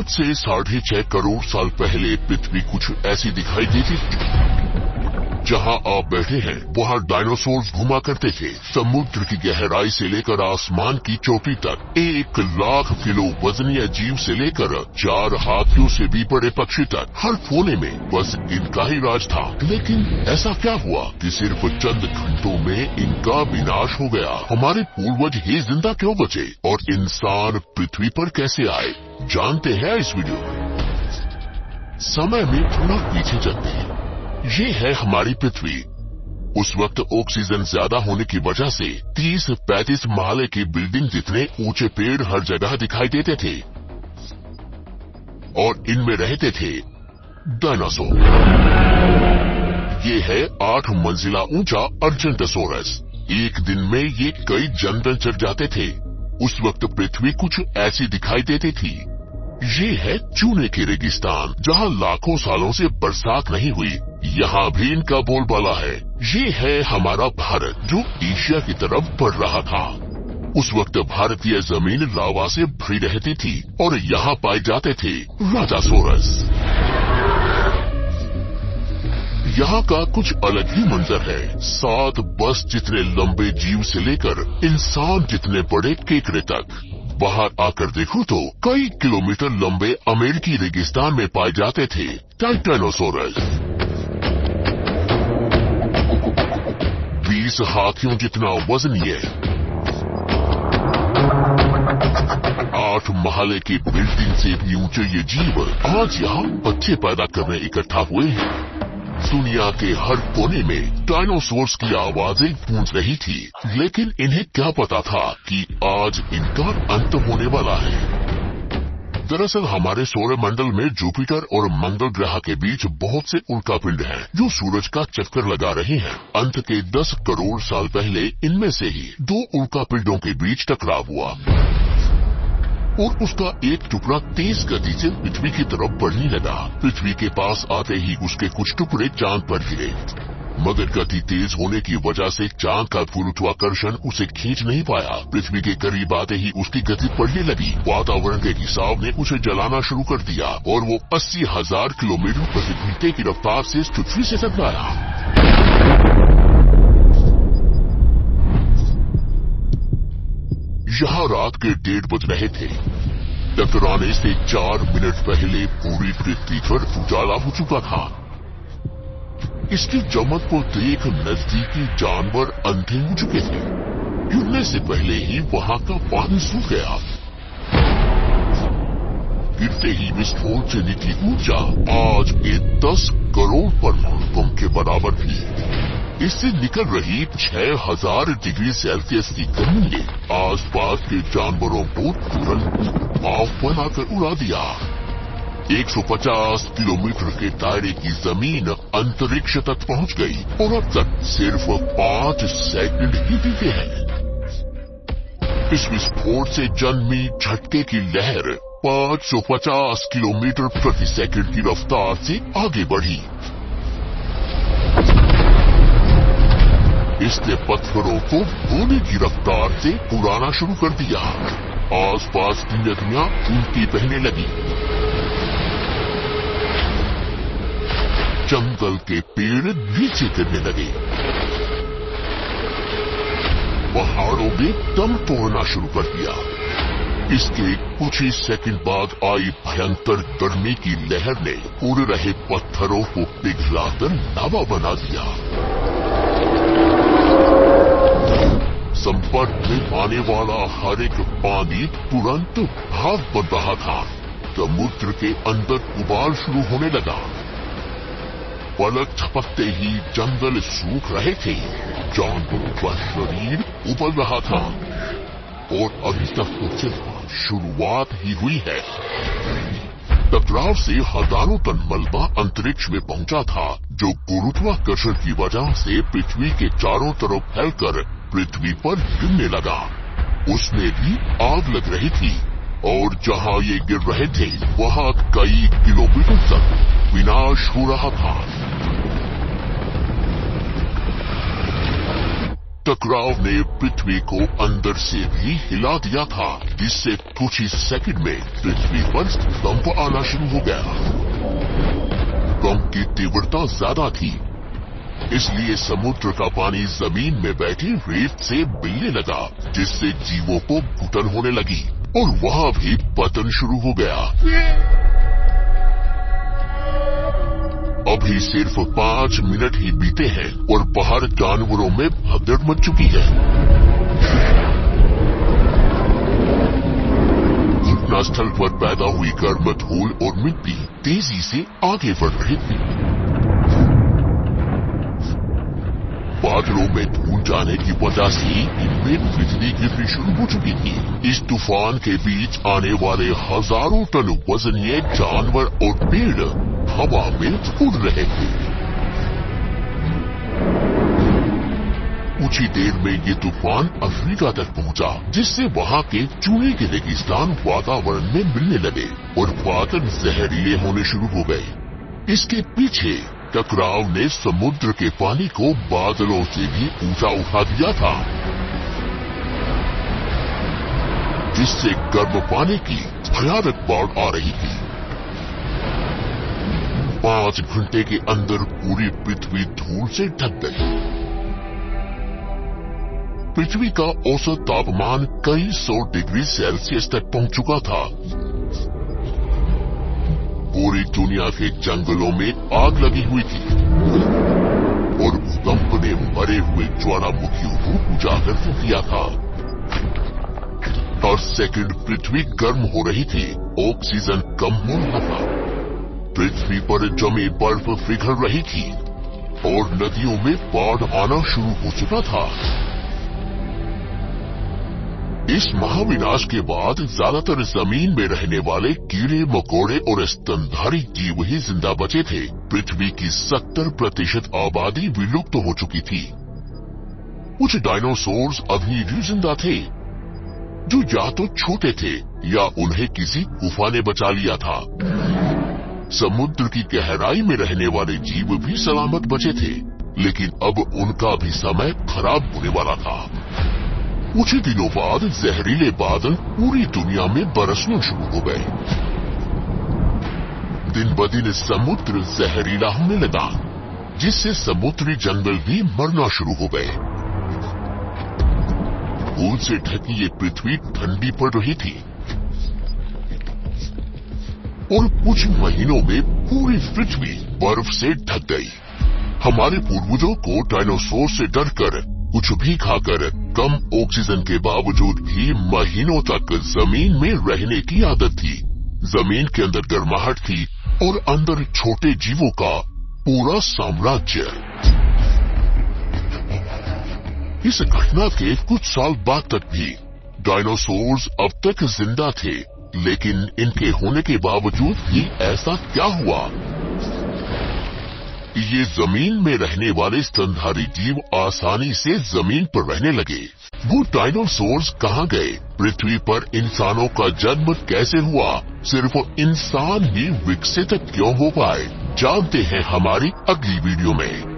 आज से 6.5 करोड़ साल पहले पृथ्वी कुछ ऐसी दिखाई देती थी। जहां आप बैठे हैं वहां डायनासोर्स घुमा करते थे। समुद्र की गहराई से लेकर आसमान की चोटी तक 1 लाख किलो वजनीय जीव से लेकर 4 हाथियों से भी बड़े पक्षी तक हर कोने में बस इनका ही राज था। लेकिन ऐसा क्या हुआ कि सिर्फ चंद घंटों में इनका विनाश हो गया? हमारे पूर्वज ही जिंदा क्यों बचे और इंसान पृथ्वी पर कैसे आए, जानते हैं इस वीडियो में। समय में थोड़ा पीछे चलते हैं। ये है हमारी पृथ्वी। उस वक्त ऑक्सीजन ज्यादा होने की वजह से 30-35 महले की बिल्डिंग जितने ऊंचे पेड़ हर जगह दिखाई देते थे और इनमें रहते थे डायनासोर। ये है 8 मंजिला ऊंचा अर्जेंटोसोरस। एक दिन में ये कई जंगल चढ़ जाते थे। उस वक्त पृथ्वी कुछ ऐसी दिखाई देती थी। ये है चूने के रेगिस्तान, जहाँ लाखों सालों से बरसात नहीं हुई। यहाँ भी इनका बोलबाला है। ये है हमारा भारत, जो एशिया की तरफ बढ़ रहा था। उस वक्त भारतीय जमीन लावा से भरी रहती थी और यहाँ पाए जाते थे राजासोरस। यहाँ का कुछ अलग ही मंजर है। 7 बस जितने लंबे जीव से लेकर इंसान जितने बड़े केकड़े तक। बाहर आकर देखो तो कई किलोमीटर लंबे अमेरिकी रेगिस्तान में पाए जाते थे टाइटैनोसोरस। 20 हाथियों जितना वजनीय, 8 महले की बिल्डिंग से भी ऊंचे ये जीव आज यहाँ बच्चे पैदा करने इकट्ठा हुए हैं। दुनिया के हर कोने में डायनासोर्स की आवाजें गूंज रही थी, लेकिन इन्हें क्या पता था कि आज इनका अंत होने वाला है। दरअसल हमारे सौरमंडल में जुपिटर और मंगल ग्रह के बीच बहुत से उल्कापिंड हैं, जो सूरज का चक्कर लगा रहे हैं। अंत के 10 करोड़ साल पहले इनमें से ही 2 उल्कापिंडों के बीच टकराव हुआ और उसका एक टुकड़ा तेज गति से पृथ्वी की तरफ बढ़ने लगा। पृथ्वी के पास आते ही उसके कुछ टुकड़े चांद पर गिरे, मगर गति तेज होने की वजह से चांद का गुरुत्वाकर्षण उसे खींच नहीं पाया। पृथ्वी के करीब आते ही उसकी गति बढ़ने लगी। वातावरण के रिसाव ने उसे जलाना शुरू कर दिया और वो 80,000 किलोमीटर प्रति घंटे की रफ्तार से पृथ्वी से टकराया। यहाँ रात के 1:30 बज रहे थे। टकराने से 4 मिनट पहले पूरी पृथ्वी पर उजाला हो चुका था। इसकी चमक को देख नजदीकी जानवर अंधे हो चुके थे। गिरने से पहले ही वहाँ का पानी सूख गया। गिरते ही विस्फोट से निकली ऊर्जा आज के 10 करोड़ परमाणु बम के बराबर थी। इससे निकल रही 6000 डिग्री सेल्सियस की गर्मी ने आसपास के जानवरों को तुरंत भाप बनाकर उड़ा दिया। 150 किलोमीटर के दायरे की जमीन अंतरिक्ष तक पहुंच गई और अब तक सिर्फ 5 सेकंड ही बीते हैं। इस विस्फोट से जन्मी झटके की लहर 550 किलोमीटर प्रति सेकंड की रफ्तार से आगे बढ़ी। इसने पत्थरों को गोली की रफ्तार से उड़ाना शुरू कर दिया। आसपास की नदियां उल्टी बहने लगी। जंगल के पेड़ नीचे गिरने लगे। पहाड़ों में दम तोड़ना शुरू कर दिया। इसके कुछ ही सेकंड बाद आई भयंकर गर्मी की लहर ने उड़ रहे पत्थरों को पिघलाकर लावा बना दिया। संपर्क में आने वाला हर एक पानी तुरंत भाप बन रहा था। समुद्र के अंदर उबाल शुरू होने लगा। पलक झपकते ही जंगल सूख रहे थे। जानवरों का शरीर उबल रहा था और अभी तक तो सिर्फ शुरुआत ही हुई है। टकराव से हजारों टन मलबा अंतरिक्ष में पहुंचा था, जो गुरुत्वाकर्षण की वजह से पृथ्वी के चारों तरफ फैलकर पृथ्वी पर गिरने लगा। उसमें भी आग लग रही थी और जहां ये गिर रहे थे वहां कई किलोमीटर तक विनाश हो रहा था। टकराव ने पृथ्वी को अंदर से भी हिला दिया था, जिससे कुछ ही सेकंड में पृथ्वी पर कंप आना शुरू हो गया। कंप की तीव्रता ज्यादा थी, इसलिए समुद्र का पानी जमीन में बैठी रेत से मिलने लगा, जिससे जीवों को घुटन होने लगी और वहां भी पतन शुरू हो गया। अभी सिर्फ 5 मिनट ही बीते हैं और बाहर जानवरों में भगदड़ मच चुकी है। घटनास्थल पर पैदा हुई गर्म धूल और मिट्टी तेजी से आगे बढ़ रही थी। बादलों में धूल जाने की वजह से इनमें बिजली गिरनी शुरू हो चुकी थी। इस तूफान के बीच आने वाले हजारों टन वजनीय जानवर और पेड़ हवा में उड़ रहे थे। कुछ ही देर में ये तूफान अफ्रीका तक पहुंचा, जिससे वहां के चूने के रेगिस्तान वातावरण में मिलने लगे और बादल जहरीले होने शुरू हो गए। इसके पीछे टकराव ने समुद्र के पानी को बादलों से भी ऊंचा उठा दिया था, जिससे गर्म पानी की भयानक बाढ़ आ रही थी। 5 घंटे के अंदर पूरी पृथ्वी धूल से ढक गई। पृथ्वी का औसत तापमान कई 100 डिग्री सेल्सियस तक पहुंच चुका था। पूरी दुनिया के जंगलों में आग लगी हुई थी और भूकंप ने मरे हुए ज्वालामुखियों को उजागर कर दिया था। हर सेकंड पृथ्वी गर्म हो रही थी, ऑक्सीजन कम हो रहा था। पृथ्वी पर जमी बर्फ पिघल रही थी और नदियों में बाढ़ आना शुरू हो चुका था। इस महाविनाश के बाद ज्यादातर जमीन में रहने वाले कीड़े मकोड़े और स्तनधारी जीव ही जिंदा बचे थे। पृथ्वी की 70% आबादी विलुप्त हो चुकी थी। कुछ डायनासोर्स अभी भी जिंदा थे, जो या तो छोटे थे या उन्हें किसी गुफा ने बचा लिया था। समुद्र की गहराई में रहने वाले जीव भी सलामत बचे थे, लेकिन अब उनका भी समय खराब होने वाला था। कुछ ही दिनों बाद जहरीले बादल पूरी दुनिया में बरसना शुरू हो गए। दिन ब दिन समुद्र जहरीला होने लगा, जिससे समुद्री जंगल भी मरना शुरू हो गए। धूल से ढकी ये पृथ्वी ठंडी पड़ रही थी और कुछ महीनों में पूरी पृथ्वी बर्फ से ढक गई। हमारे पूर्वजों को डायनासोर से डरकर कुछ भी खाकर कम ऑक्सीजन के बावजूद भी महीनों तक जमीन में रहने की आदत थी। जमीन के अंदर गर्माहट थी और अंदर छोटे जीवों का पूरा साम्राज्य। इस घटना के कुछ साल बाद तक भी डायनासोर्स अब तक जिंदा थे, लेकिन इनके होने के बावजूद भी ऐसा क्या हुआ? ये जमीन में रहने वाले स्तनधारी जीव आसानी से जमीन पर रहने लगे। वो डायनासोर्स कहाँ गए? पृथ्वी पर इंसानों का जन्म कैसे हुआ? सिर्फ इंसान ही विकसित क्यों हो पाए? जानते हैं हमारी अगली वीडियो में।